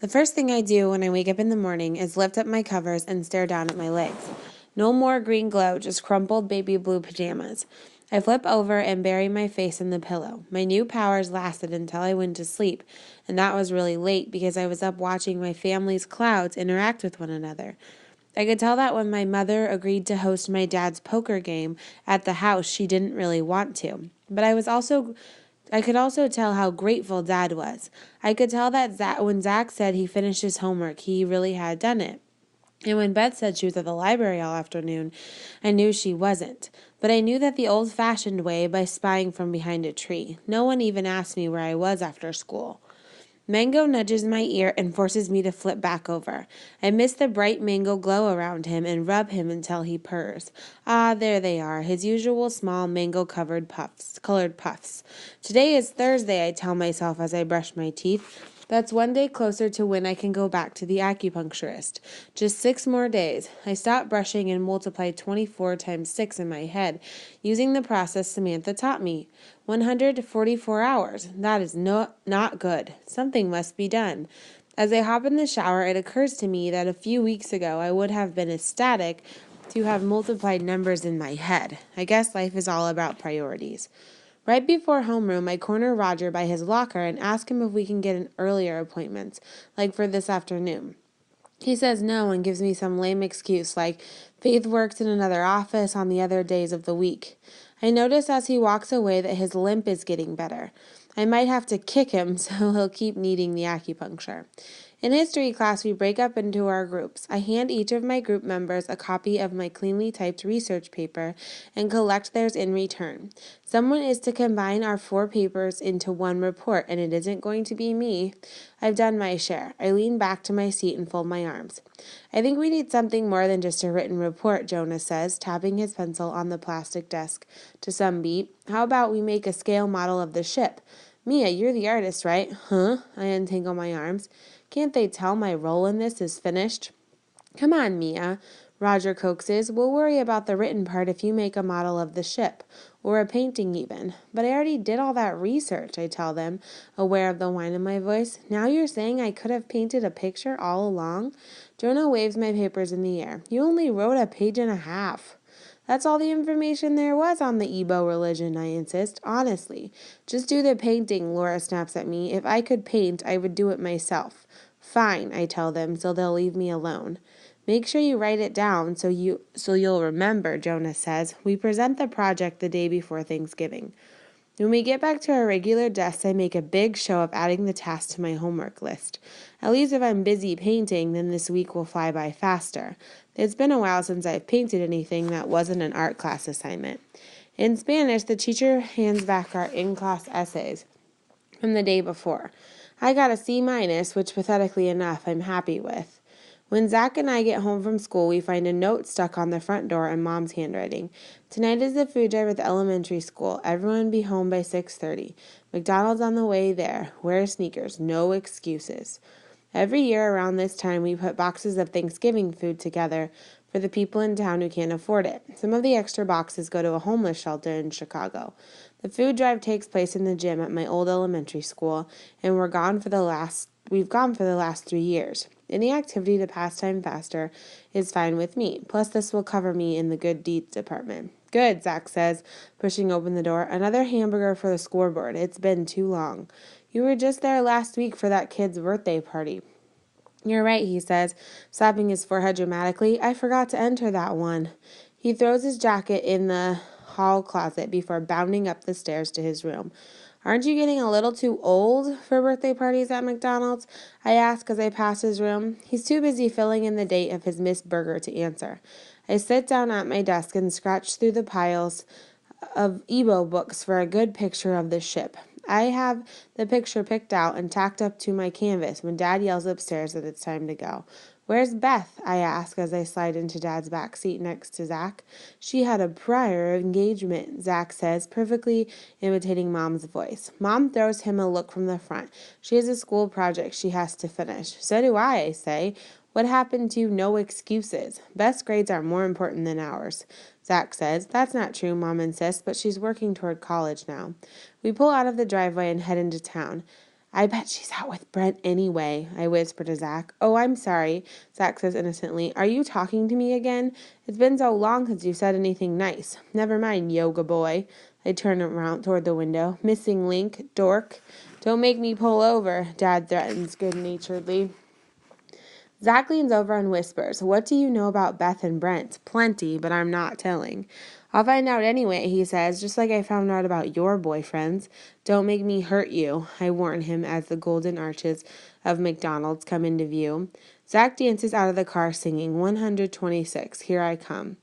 The first thing I do when I wake up in the morning is lift up my covers and stare down at my legs. No more green glow, just crumpled baby blue pajamas. I flip over and bury my face in the pillow. My new powers lasted until I went to sleep, and that was really late because I was up watching my family's clouds interact with one another. I could tell that when my mother agreed to host my dad's poker game at the house, she didn't really want to. But I could also tell how grateful Dad was. I could tell that when Zach said he finished his homework, he really had done it. And when Beth said she was at the library all afternoon, I knew she wasn't. But I knew that the old-fashioned way by spying from behind a tree. No one even asked me where I was after school. Mango nudges my ear and forces me to flip back over. I miss the bright mango glow around him and rub him until he purrs. Ah, there they are, his usual small mango-colored puffs. Today is Thursday, I tell myself as I brush my teeth. That's one day closer to when I can go back to the acupuncturist. Just 6 more days. I stop brushing and multiply 24 times 6 in my head, using the process Samantha taught me. 144 hours. That is not good. Something must be done. As I hop in the shower, it occurs to me that a few weeks ago I would have been ecstatic to have multiplied numbers in my head. I guess life is all about priorities. Right before homeroom, I corner Roger by his locker and ask him if we can get an earlier appointment, like for this afternoon. He says no and gives me some lame excuse like Faith works in another office on the other days of the week. I notice as he walks away that his limp is getting better. I might have to kick him so he'll keep needing the acupuncture. In history class, we break up into our groups. I hand each of my group members a copy of my cleanly typed research paper and collect theirs in return. Someone is to combine our 4 papers into one report, and it isn't going to be me. I've done my share. I lean back to my seat and fold my arms. I think we need something more than just a written report, Jonas says, tapping his pencil on the plastic desk to some beat. How about we make a scale model of the ship? Mia, you're the artist, right? Huh? I untangle my arms. Can't they tell my role in this is finished? Come on, Mia, Roger coaxes. We'll worry about the written part if you make a model of the ship, or a painting even. But I already did all that research, I tell them, aware of the whine in my voice. Now you're saying I could have painted a picture all along? Jonah waves my papers in the air. You only wrote a page and a half. That's all the information there was on the Igbo religion, I insist. Honestly. Just do the painting, Laura snaps at me. If I could paint, I would do it myself. Fine, I tell them, so they'll leave me alone. Make sure you write it down so you'll remember, Jonas says. We present the project the day before Thanksgiving. When we get back to our regular desks, I make a big show of adding the task to my homework list. At least if I'm busy painting, then this week will fly by faster. It's been a while since I've painted anything that wasn't an art class assignment. In Spanish, the teacher hands back our in-class essays from the day before. I got a C minus, which pathetically enough I'm happy with. When Zach and I get home from school, we find a note stuck on the front door in Mom's handwriting. Tonight is the food drive at the elementary school. Everyone be home by 6:30. McDonald's on the way there. Wear sneakers. No excuses. Every year around this time, we put boxes of Thanksgiving food together for the people in town who can't afford it. Some of the extra boxes go to a homeless shelter in Chicago. The food drive takes place in the gym at my old elementary school, and we've gone for the last 3 years. Any activity to pass time faster is fine with me. Plus, this will cover me in the good deeds department. Good, Zach says, pushing open the door. Another hamburger for the scoreboard. It's been too long. You were just there last week for that kid's birthday party. You're right, he says, slapping his forehead dramatically. I forgot to enter that one. He throws his jacket in the hall closet before bounding up the stairs to his room. Aren't you getting a little too old for birthday parties at McDonald's? I ask as I pass his room. He's too busy filling in the date of his missed burger to answer. I sit down at my desk and scratch through the piles of Igbo books for a good picture of the ship. I have the picture picked out and tacked up to my canvas when Dad yells upstairs that it's time to go. Where's Beth? I ask as I slide into Dad's back seat next to Zach. She had a prior engagement, Zach says, perfectly imitating Mom's voice. Mom throws him a look from the front. She has a school project she has to finish. So do I say. What happened to no excuses? Beth's grades are more important than ours, Zach says. That's not true, Mom insists, but she's working toward college now. We pull out of the driveway and head into town. I bet she's out with Brent anyway, I whisper to Zach. Oh, I'm sorry, Zach says innocently. Are you talking to me again? It's been so long since you said anything nice. Never mind, yoga boy. I turn around toward the window. Missing link, dork. Don't make me pull over, Dad threatens good-naturedly. Zach leans over and whispers, What do you know about Beth and Brent? Plenty, but I'm not telling. I'll find out anyway, he says, just like I found out about your boyfriends. Don't make me hurt you, I warn him as the golden arches of McDonald's come into view. Zach dances out of the car singing 126, Here I Come.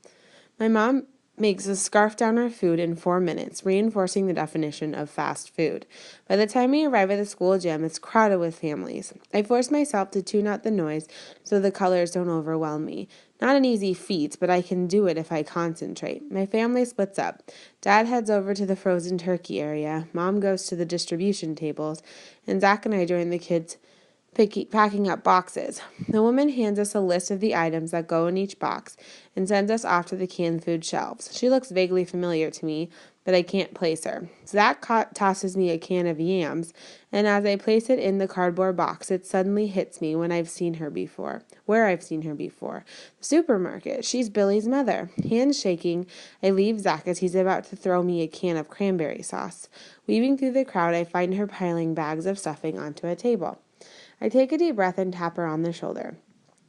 My mom makes us scarf down our food in 4 minutes, reinforcing the definition of fast food. By the time we arrive at the school gym, it's crowded with families. I force myself to tune out the noise so the colors don't overwhelm me. Not an easy feat, but I can do it if I concentrate. My family splits up. Dad heads over to the frozen turkey area. Mom goes to the distribution tables, and Zach and I join the kids packing up boxes. The woman hands us a list of the items that go in each box and sends us off to the canned food shelves. She looks vaguely familiar to me, but I can't place her. Zach tosses me a can of yams, and as I place it in the cardboard box, it suddenly hits me where I've seen her before. The supermarket. She's Billy's mother. Hands shaking, I leave Zach as he's about to throw me a can of cranberry sauce. Weaving through the crowd, I find her piling bags of stuffing onto a table. I take a deep breath and tap her on the shoulder.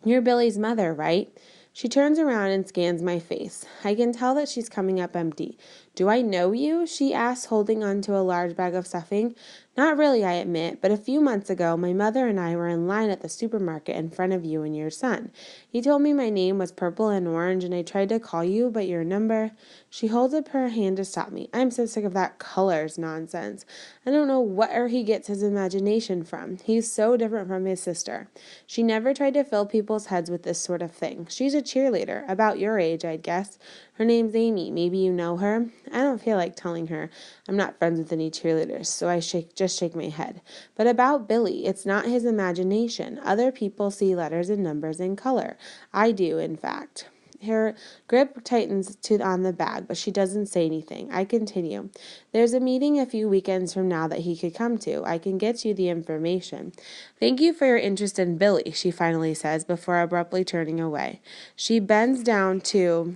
You're Billy's mother, right? She turns around and scans my face. I can tell that she's coming up empty. Do I know you? She asks, holding onto a large bag of stuffing. Not really, I admit, but a few months ago, my mother and I were in line at the supermarket in front of you and your son. He told me my name was Purple and Orange, and I tried to call you, but your number... She holds up her hand to stop me. I'm so sick of that colors nonsense. I don't know where he gets his imagination from. He's so different from his sister. She never tried to fill people's heads with this sort of thing. She's a cheerleader, about your age, I'd guess. Her name's Amy. Maybe you know her? I don't feel like telling her. I'm not friends with any cheerleaders, so I just shake my head. But about Billy, it's not his imagination. Other people see letters and numbers in color. I do, in fact. Her grip tightens on the bag, but she doesn't say anything. I continue. There's a meeting a few weekends from now that he could come to. I can get you the information. Thank you for your interest in Billy, she finally says before abruptly turning away. She bends down to...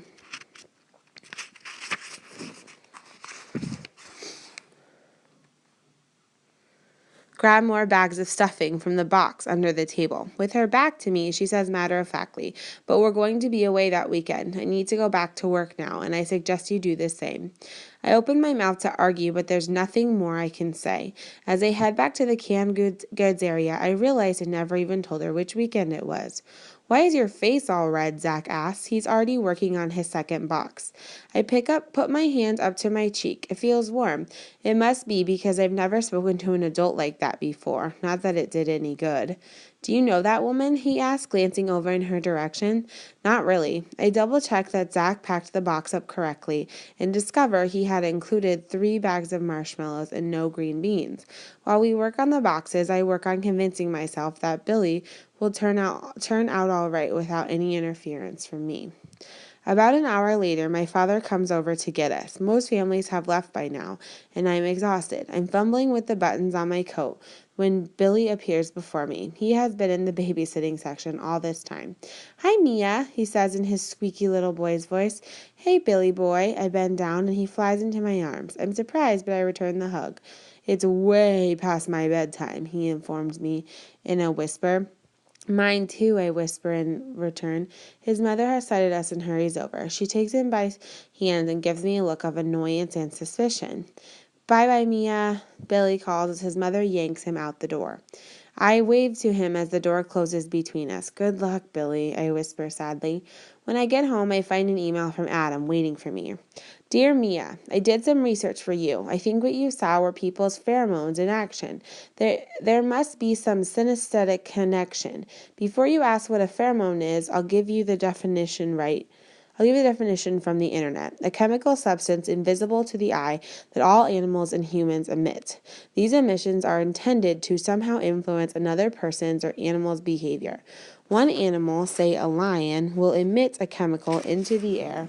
grab more bags of stuffing from the box under the table. With her back to me, she says matter-of-factly, but we're going to be away that weekend. I need to go back to work now, and I suggest you do the same. I open my mouth to argue, but there's nothing more I can say. As I head back to the canned goods area, I realize I never even told her which weekend it was. Why is your face all red? Zach asks. He's already working on his second box. I put my hand up to my cheek. It feels warm. It must be because I've never spoken to an adult like that before. Not that it did any good. Do you know that woman? He asked, glancing over in her direction. Not really. I double-checked that Zach packed the box up correctly and discover he had included 3 bags of marshmallows and no green beans. While we work on the boxes, I work on convincing myself that Billy will turn out all right without any interference from me. About an hour later, my father comes over to get us. Most families have left by now, and I'm exhausted. I'm fumbling with the buttons on my coat when Billy appears before me. He has been in the babysitting section all this time. Hi, Mia, he says in his squeaky little boy's voice. Hey, Billy boy. I bend down, and he flies into my arms. I'm surprised, but I return the hug. It's way past my bedtime, he informs me in a whisper. Mine too, I whisper in return. His mother has sighted us and hurries over. She takes him by hand and gives me a look of annoyance and suspicion. Bye-bye, Mia, Billy calls as his mother yanks him out the door. I wave to him as the door closes between us. Good luck, Billy, I whisper sadly. When I get home, I find an email from Adam waiting for me. Dear Mia, I did some research for you. I think what you saw were people's pheromones in action. There must be some synesthetic connection. Before you ask what a pheromone is, I'll give you the definition from the internet. A chemical substance invisible to the eye that all animals and humans emit. These emissions are intended to somehow influence another person's or animal's behavior. One animal, say a lion, will emit a chemical into the air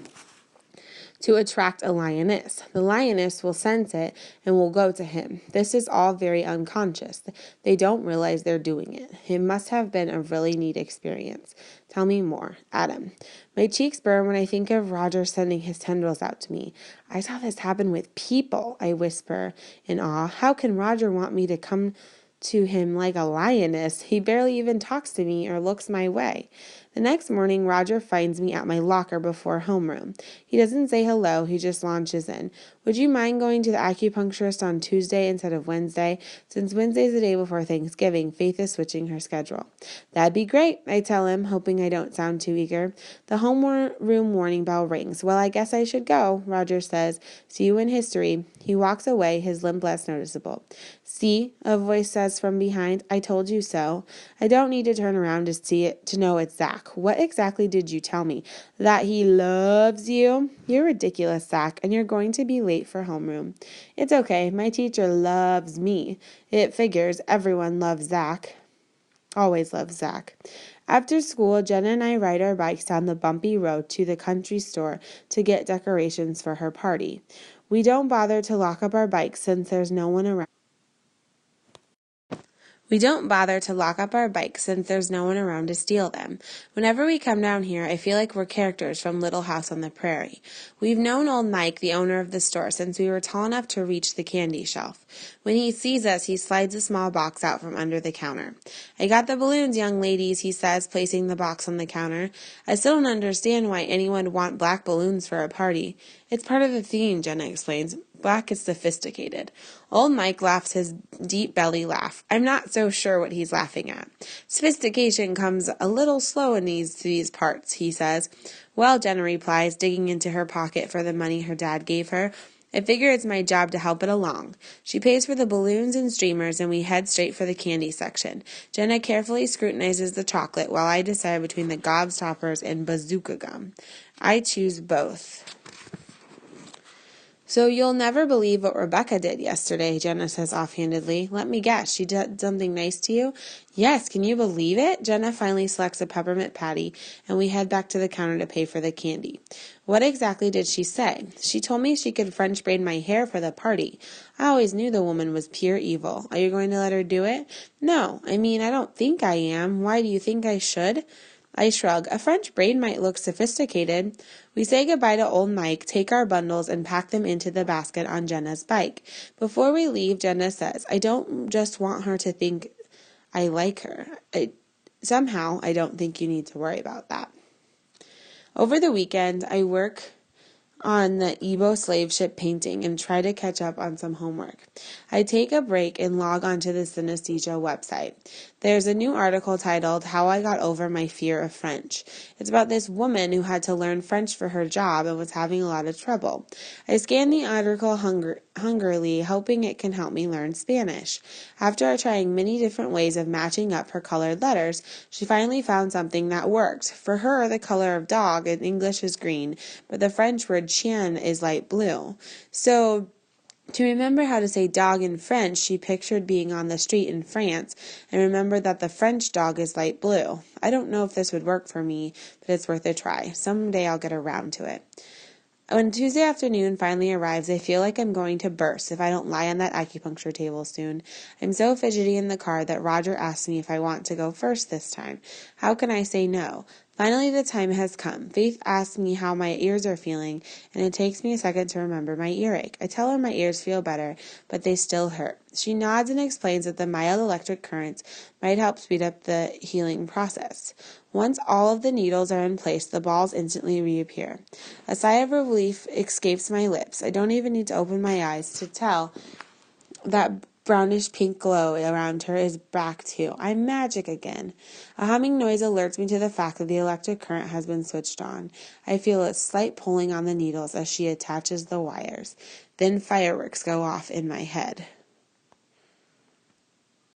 to attract a lioness. The lioness will sense it and will go to him. This is all very unconscious. They don't realize they're doing it. It must have been a really neat experience. Tell me more. Adam. My cheeks burn when I think of Roger sending his tendrils out to me. I saw this happen with people, I whisper in awe. How can Roger want me to come to him like a lioness? He barely even talks to me or looks my way. The next morning, Roger finds me at my locker before homeroom. He doesn't say hello, he just launches in. Would you mind going to the acupuncturist on Tuesday instead of Wednesday? Since Wednesday's the day before Thanksgiving, Faith is switching her schedule. That'd be great, I tell him, hoping I don't sound too eager. The homeroom warning bell rings. Well, I guess I should go, Roger says. See you in history. He walks away, his limp less noticeable. See, a voice says from behind. I told you so. I don't need to turn around to see it to know it's Zach. What exactly did you tell me? That he loves you? You're ridiculous, Zach, and you're going to be late for homeroom. It's okay. My teacher loves me. It figures everyone loves Zach. Always loves Zach. After school, Jenna and I ride our bikes down the bumpy road to the country store to get decorations for her party. We don't bother to lock up our bikes since there's no one around. We don't bother to lock up our bikes since there's no one around to steal them. Whenever we come down here, I feel like we're characters from Little House on the Prairie. We've known old Mike, the owner of the store, since we were tall enough to reach the candy shelf. When he sees us, he slides a small box out from under the counter. I got the balloons, young ladies, he says, placing the box on the counter. I still don't understand why anyone would want black balloons for a party. It's part of the theme, Jenna explains. Black is sophisticated. Old Mike laughs his deep belly laugh. I'm not so sure what he's laughing at. Sophistication comes a little slow in these parts, he says. Well, Jenna replies, digging into her pocket for the money her dad gave her. I figure it's my job to help it along. She pays for the balloons and streamers, and we head straight for the candy section. Jenna carefully scrutinizes the chocolate while I decide between the Gobstoppers and Bazooka Gum. I choose both. So you'll never believe what Rebecca did yesterday, Jenna says offhandedly. Let me guess, she did something nice to you? Yes, can you believe it? Jenna finally selects a peppermint patty, and we head back to the counter to pay for the candy. What exactly did she say? She told me she could French braid my hair for the party. I always knew the woman was pure evil. Are you going to let her do it? No, I don't think I am. Why do you think I should? I shrug. A French braid might look sophisticated. We say goodbye to old Mike, take our bundles, and pack them into the basket on Jenna's bike. Before we leave, Jenna says, I don't just want her to think I like her. Somehow, I don't think you need to worry about that. Over the weekend, I work on the Igbo slave ship painting and try to catch up on some homework. I take a break and log onto the Synesthesia website. There's a new article titled, How I Got Over My Fear of French. It's about this woman who had to learn French for her job and was having a lot of trouble. I scan the article hungrily, hoping it can help me learn Spanish. After trying many different ways of matching up her colored letters, she finally found something that worked. For her, the color of dog in English is green, but the French word chien is light blue. So, to remember how to say dog in French, she pictured being on the street in France and remembered that the French dog is light blue. I don't know if this would work for me, but it's worth a try. Someday I'll get around to it. When Tuesday afternoon finally arrives, I feel like I'm going to burst if I don't lie on that acupuncture table soon. I'm so fidgety in the car that Roger asks me if I want to go first this time. How can I say no? Finally, the time has come. Faith asks me how my ears are feeling, and it takes me a second to remember my earache. I tell her my ears feel better, but they still hurt. She nods and explains that the mild electric currents might help speed up the healing process. Once all of the needles are in place, the balls instantly reappear. A sigh of relief escapes my lips. I don't even need to open my eyes to tell that brownish pink glow around her is back too. I'm magic again. A humming noise alerts me to the fact that the electric current has been switched on. I feel a slight pulling on the needles as she attaches the wires. Then fireworks go off in my head.